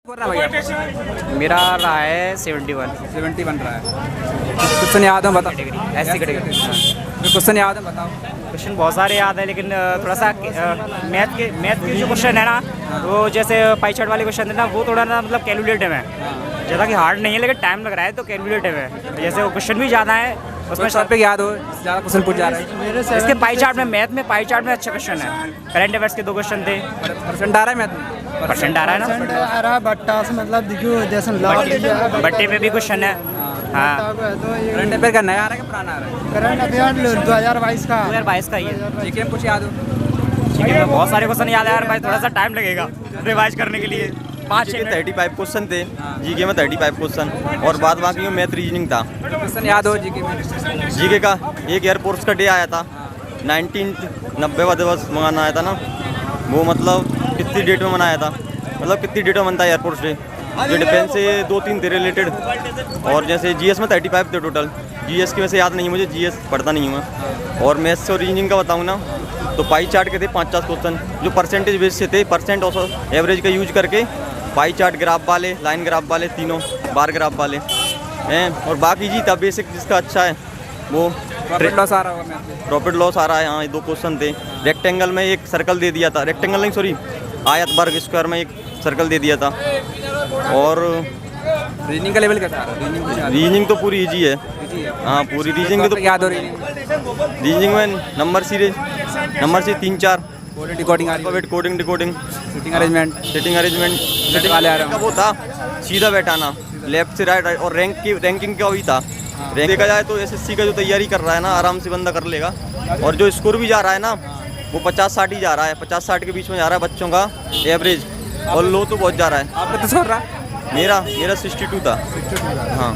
मेरा रहा है 71 रहा है। क्वेश्चन याद हो बताओ। ऐसी कैटेगरी। क्वेश्चन याद है बताओ। क्वेश्चन बहुत सारे याद है लेकिन थोड़ा सा मैथ के जो क्वेश्चन है ना, वो जैसे पाई चार्ट वाले क्वेश्चन है ना, वो थोड़ा ना मतलब कैलकुलेटिव है, ज़्यादा कि हार्ड नहीं है लेकिन टाइम लग रहा है, तो कैलकुलेटिव है। जैसे वो क्वेश्चन भी ज़्यादा है उसमें टॉपिक याद हो, ज़्यादा क्वेश्चन पूछ जा रहा है। इसके पाई चार्ट में, मैथ में पाई चार्ट में अच्छा क्वेश्चन है। करंट अफेयर्स के 2 क्वेश्चन थे। परसेंट आ रहा है मैथ में, परसेंट आ रहा है ना, आ रहा बट्टा से मतलब देखियो जैसे बट्टे पे भी क्वेश्चन है। हाँ, करंट अफेयर का नया आ रहा है कि पुराना आ रहा है? करंट अफेयर 2022 का 2022 का ही है। जीके में कुछ याद हो? ठीक है, बहुत सारे क्वेश्चन याद है यार भाई, थोड़ा सा टाइम लगेगा रिवाइज करने के लिए। 5-6 मिनट। 35 क्वेश्चन थे जीके में, 35 क्वेश्चन, और बाद बाकी में मैथ रीजनिंग था। क्वेश्चन याद हो जीके में? जीके का एक एयरफोर्स का डे आया था 1990 वाले दिवस मनाना आया था ना, वो मतलब कितनी डेट में मनाया था, मतलब कितनी डेट में बनता है एयरफोर्स डे। जो डिफेंस से 2-3 थे रिलेटेड, और जैसे जीएस में 35 थे टोटल। जीएस की वैसे याद नहीं मुझे, जीएस पढ़ता नहीं हूँ मैं। और मैथ्स और रीजनिंग का बताऊँ ना, तो पाई चार्ट के थे 50 क्वेश्चन, जो परसेंटेज बेस से थे, परसेंट और एवरेज का यूज करके पाई चार्ट ग्राफ वाले, लाइन ग्राफ वाले, तीनों बार ग्राफ वाले हैं। और बाकी जी था बेसिक जिसका अच्छा है वो प्रॉफिट लॉस आ रहा होगा मैथ। प्रॉफिट लॉस आ रहा है। हाँ, ये 2 क्वेश्चन थे। रेक्टेंगल में एक सर्कल दे दिया था, रेक्टेंगल नहीं सॉरी, आयत वर्ग स्क्वायर में एक सर्कल दे दिया था। और रीजनिंग का लेवल कैसा आ रहा है? रीजनिंग तो पूरी इजी है। हाँ, पूरी रीजनिंग तो याद हो रही रीजनिंग में नंबर सीरीज, नंबर से 3-4 डिकोडिंग आ रही है, coding decoding, sitting arrangement, setting arrangement, setting वाले आ रहे का वो था सीधा बैठाना, लेफ्ट से राइट, और रैंकिंग का भी था। रैंक देखा जाए तो एसएससी का जो तैयारी कर रहा है ना, आराम से बंदा कर लेगा। और जो स्कोर भी जा रहा है ना, वो 50-60 ही जा रहा है, 50-60 के बीच में जा रहा है बच्चों का एवरेज, और लो तो बहुत जा रहा है। आपका तो स्कोर रहा? मेरा 62 था। हाँ,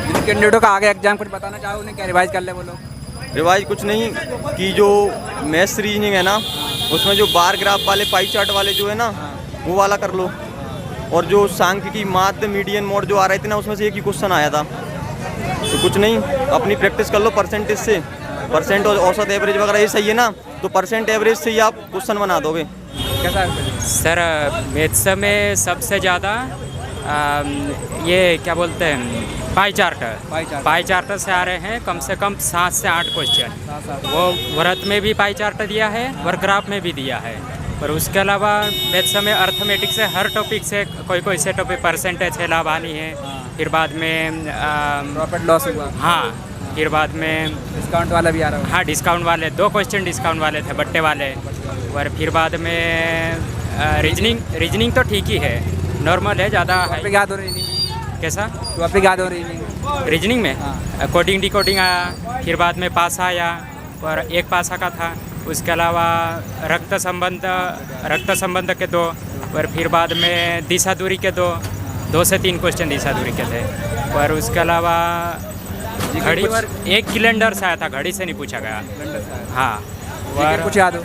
जिन कैंडिडेटों का आगे एग्जाम कुछ बताना चाहो उन्हें क्या रिवाइज कर ले वो लोग? रिवाइज कुछ नहीं कि जो मैथ्स रीजनिंग है ना, उसमें जो बार ग्राफ वाले, पाई चार्ट वाले जो है ना, वो वाला कर लो। और जो सांख्य की माध्य, मीडियन, मोड जो आ रहे थे ना, उसमें से एक ही क्वेश्चन आया था। तो कुछ नहीं, अपनी प्रैक्टिस कर लो परसेंटेज से, परसेंट और औसत एवरेज वगैरह ये सही है ना, तो परसेंट एवरेज से ही आप क्वेश्चन बना दोगे। कैसा है सर? मैथ्स में सबसे ज़्यादा ये क्या बोलते हैं, पाई चार्ट से आ रहे हैं कम से कम 7 से 8 क्वेश्चन। वो व्रत में भी पाई चार्ट दिया है और ग्राफ में भी दिया है। पर उसके अलावा मैथ्स में अर्थमेटिक से हर टॉपिक से कोई से टॉपिक परसेंटेज है, लाभानी है, फिर बाद में प्रॉफिट लॉस हुआ। हाँ, फिर बाद में डिस्काउंट वाला भी आ रहा है। हाँ, डिस्काउंट वाले 2 क्वेश्चन डिस्काउंट वाले थे, बट्टे वाले। और फिर बाद में रीजनिंग तो ठीक ही है, नॉर्मल है, ज़्यादा है। याद हो रही है कैसा? तो आप याद हो रही है रीजनिंग में कोडिंग डिकोडिंग आया, फिर बाद में पासा आया, और एक पासा का था। उसके अलावा रक्त संबंध के 2, और फिर बाद में दिशा दूरी के 2 से 3 क्वेश्चन दिशा दूरी के थे। और उसके अलावा घड़ी, एक कैलेंडर से आया था, घड़ी से नहीं पूछा गया। हाँ, और कुछ याद हो?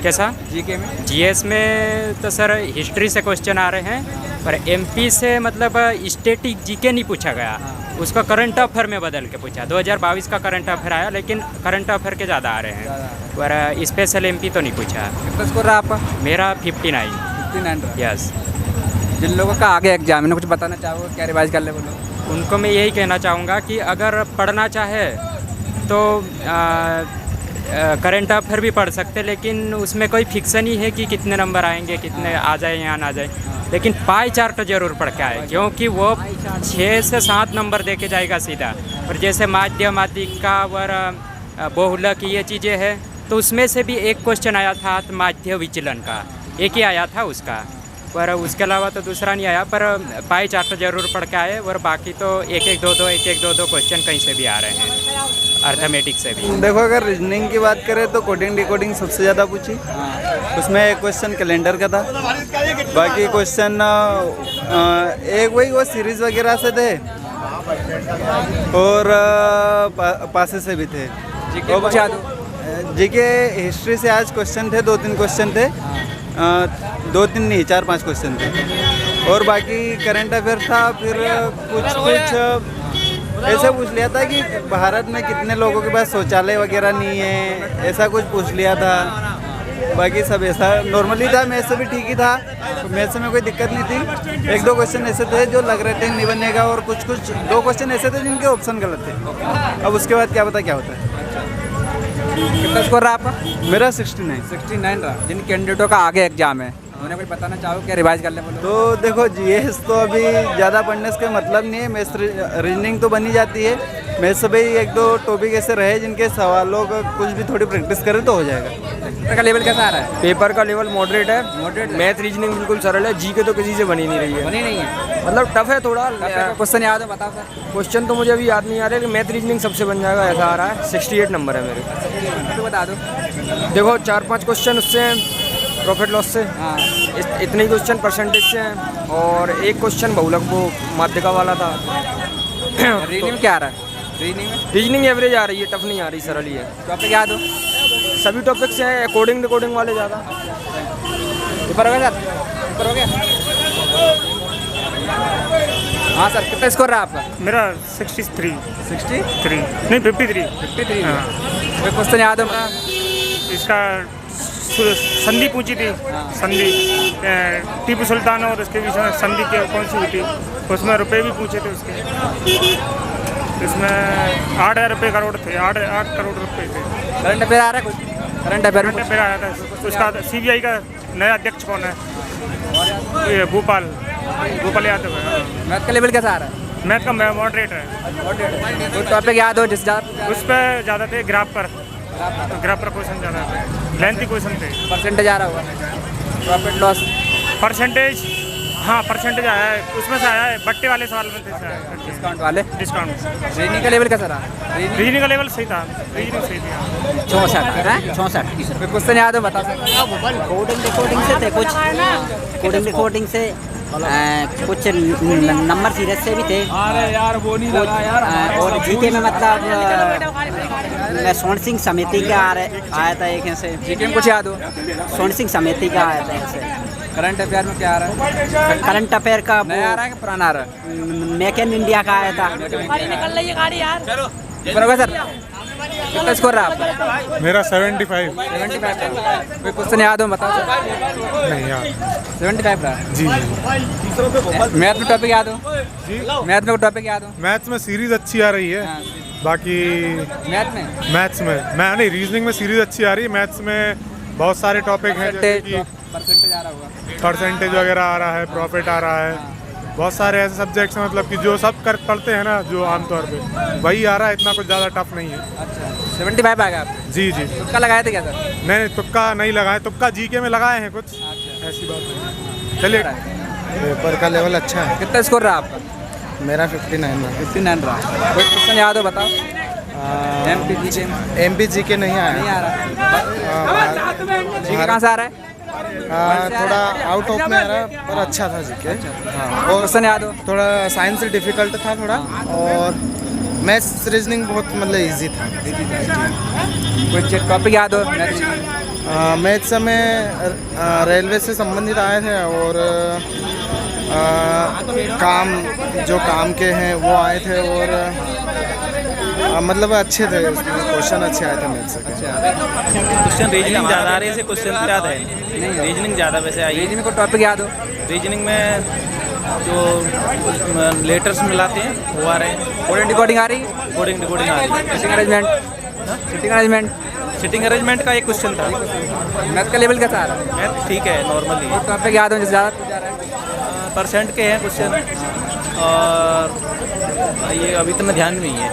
कैसा? जीके में? जीएस में तो सर हिस्ट्री से क्वेश्चन आ रहे हैं, पर एमपी से मतलब स्टैटिक जीके नहीं पूछा गया, उसको करंट अफेयर में बदल के पूछा। 2022 का करंट अफेयर आया, लेकिन करंट अफेयर के ज़्यादा आ रहे हैं, पर स्पेशल एमपी तो नहीं पूछा। कितना स्कोर रहा आपका? मेरा 59। 59 रहा। यस। जिन लोगों का आगे एग्जाम है, कुछ बताना चाहोगे क्या रिवाइज कर ले वो लोग? उनको मैं यही कहना चाहूँगा कि अगर पढ़ना चाहे तो करंट अफेयर भी पढ़ सकते, लेकिन उसमें कोई फिक्सन ही है कि कितने नंबर आएंगे, कितने आ जाए या ना जाए। लेकिन पाई चार्ट जरूर पढ़ के आए, क्योंकि वो 6 से 7 नंबर दे के जाएगा सीधा। और जैसे माध्य, माध्यिका और बहुलक ये चीज़ें हैं, तो उसमें से भी एक क्वेश्चन आया था माध्य विचलन का, एक ही आया था उसका, पर उसके अलावा तो दूसरा नहीं आया। पर पाई चार्ट जरूर पढ़ के आए, और बाकी तो 1-1, 2-2 क्वेश्चन कहीं से भी आ रहे हैं, अर्थमेटिक से भी। देखो, अगर रीजनिंग की बात करें तो कोडिंग डिकोडिंग सबसे ज़्यादा पूछी। उसमें एक क्वेश्चन कैलेंडर का था, बाकी क्वेश्चन एक वही वो सीरीज वगैरह से थे, और पासे से भी थे। जीके हिस्ट्री से आज क्वेश्चन थे, 2-3 क्वेश्चन थे, 2-3 नहीं 4-5 क्वेश्चन थे। और बाकी करंट अफेयर था, फिर कुछ ऐसा पूछ लिया था कि भारत में कितने लोगों के पास शौचालय वगैरह नहीं है, ऐसा कुछ पूछ लिया था। बाकी सब ऐसा नॉर्मली था। मैथ्स से भी ठीक ही था, मैथ्स में कोई दिक्कत नहीं थी। एक दो क्वेश्चन ऐसे थे जो लग रहे थे नहीं बनेगा, और कुछ दो क्वेश्चन ऐसे थे जिनके ऑप्शन गलत थे। अब उसके बाद क्या पता क्या होता है। कितना स्कोर रहा आपका? मेरा 69। 69 रहा। जिन कैंडिडेटों का आगे एग्जाम है उन्हें कुछ बताना चाहो, क्या रिवाइज कर ले बोलो? तो देखो जीएस तो अभी ज़्यादा पढ़ने से मतलब नहीं है, मैथ्स रीजनिंग तो बनी जाती है। मैथ्स से भी एक दो टॉपिक ऐसे रहे जिनके सवालों का कुछ भी थोड़ी प्रैक्टिस करें तो हो जाएगा। पेपर का लेवल कैसा आ रहा है? पेपर का लेवल मॉडरेट है। मॉडरेट मैथ रीजनिंग बिल्कुल सरल है। जीके तो किसी से बनी नहीं रही है, बनी नहीं है, मतलब टफ है थोड़ा। क्वेश्चन याद है बताओ सर। क्वेश्चन तो मुझे अभी याद नहीं आ रहा है, लेकिन मैथ रीजनिंग सबसे बन जाएगा ऐसा आ रहा है। 68 नंबर है मेरे। तो बता दो। देखो 4-5 क्वेश्चन उससे हैं प्रॉफिट लॉस से, हाँ, इतने ही क्वेश्चन परसेंटेज से हैं, और एक क्वेश्चन बहुलक वो माध्यिका वाला था। रीजनिंग में क्या आ रहा है? रीजनिंग में रीजनिंग एवरेज आ रही है, टफ नहीं आ रही, सरल ही है। टॉपिक याद हो? सभी टॉपिक से हैं, अकॉर्डिंग रिकॉर्डिंग वाले ज़्यादा। पेपर हो गया सर? पेपर हो गया? हाँ सर, कितना स्कोर रहा आपका? मेरा 63 63 नहीं 53। 53। कोई क्वेश्चन याद हो? इसका संधि पूछी थी, संधि टीपू सुल्तान और उसके बीच में संधि के कौन सी हुई थी, उसमें रुपए भी पूछे थे उसके। इसमें 8,000 रुपये करोड़ थे, 8 करोड़ रुपए थे। करंट अफेयर आ रहा है कुछ? करंट अफेयर में पेपर आया था उसका। सीबीआई का नया अध्यक्ष कौन है? ये भोपाल यादव है। मैथ का लेवल कैसा आ रहा है? मैथ का मॉडरेट है। कोई टॉपिक याद हो जिस ज़्यादा उस पर ज़्यादा थे, ग्राफ पर क्वेश्चन ज़्यादा थे, लेंथी क्वेश्चन थे। परसेंटेज आ रहा होगा? प्रॉफिट लॉस परसेंटेज, हाँ परसेंटेज आया है, उसमें से आया है, बट्टे वाले सवाल में थे। डिस्काउंट वाले। डिस्काउंट। रीजनिंग का लेवल कैसा रहा? रीजनिंग का लेवल सही था, रीजनिंग सही थी। 64 कोई क्वेश्चन याद हो बता सकते? कोडिंग रिकॉर्डिंग से थे कुछ, कोडिंग रिकॉर्डिंग से कुछ नंबर सीरीज से भी थे। अरे यार वो नहीं लगा यार। और जीके में मतलब सोन सिंह समिति का आया था एक ऐसे। जीके में कुछ याद हो? सोन सिंह समिति का आया था ऐसे। करंट अफेयर में क्या आ रहा है? करंट अफेयर का नया आ रहा है कि पुराना आ रहा है? मेक इन इंडिया का आया था। पेपर होगा सर? कितना स्कोर रहा आपका? मेरा 75। 75। कोई क्वेश्चन याद हो बताओ सर? नहीं यार। 75 रहा जी मैथ में टॉपिक याद हो? मैथ में टॉपिक याद हो? मैथ्स में सीरीज अच्छी आ रही है। हाँ, बाकी मैथ्स में मैं नहीं, रीजनिंग में सीरीज अच्छी आ रही है। मैथ्स में बहुत सारे टॉपिक हैं, जैसे कि परसेंटेज आ रहा होगा, परसेंटेज वगैरह आ रहा है, प्रॉफिट आ रहा है। बहुत सारे ऐसे सब्जेक्ट्स हैं मतलब कि जो सब पढ़ते हैं ना, जो आमतौर पे वही आ रहा है, इतना कुछ ज़्यादा टफ नहीं है। अच्छा 75 आ गया आपको? जी जी। तुक्का लगाए थे क्या सर? नहीं तुक्का नहीं लगाए, तुक्का जीके में लगाए हैं कुछ, ऐसी बात नहीं। चलिए, पेपर का लेवल अच्छा है। कितना स्कोर रहा आपका? मेरा 59 रहा। 59 रहा। कोई क्वेश्चन याद हो बताओ? MPG के नहीं आया। नहीं आ रहा। जीके कहाँ से आ रहा है? थोड़ा आउट ऑफ में आ रहा पर अच्छा था जीके। हाँ, और क्वेश्चन याद हो? थोड़ा साइंस डिफिकल्ट था थोड़ा, और मैथ्स रीजनिंग बहुत मतलब इजी था। कोई टॉपिक याद हो? मैथ्स में रेलवे से संबंधित आए थे, और काम के हैं वो आए थे, और मतलब अच्छे थे, क्वेश्चन अच्छे आए थे मैथ्स से। क्वेश्चन रीजनिंग ज़्यादा आ रही है, क्वेश्चन ज़्यादा है, रीजनिंग ज़्यादा वैसे आई है। रीजनिंग को टॉपिक याद हो? रीजनिंग में जो लेटर्स मिलाते हैं वो आ रहे हैं। कोडिंग रिकॉर्डिंग आ रही है? कोडिंग रिकॉर्डिंग आ रही है। Sitting arrangement? Sitting arrangement? Sitting arrangement का एक क्वेश्चन था। मैथ का लेवल कैसा आ रहा है? मैथ ठीक है, नॉर्मली। टॉपिक याद हो जिस ज़्यादा पूछा रहा है? परसेंट के हैं क्वेश्चन, और ये अभी इतना ध्यान में नहीं है।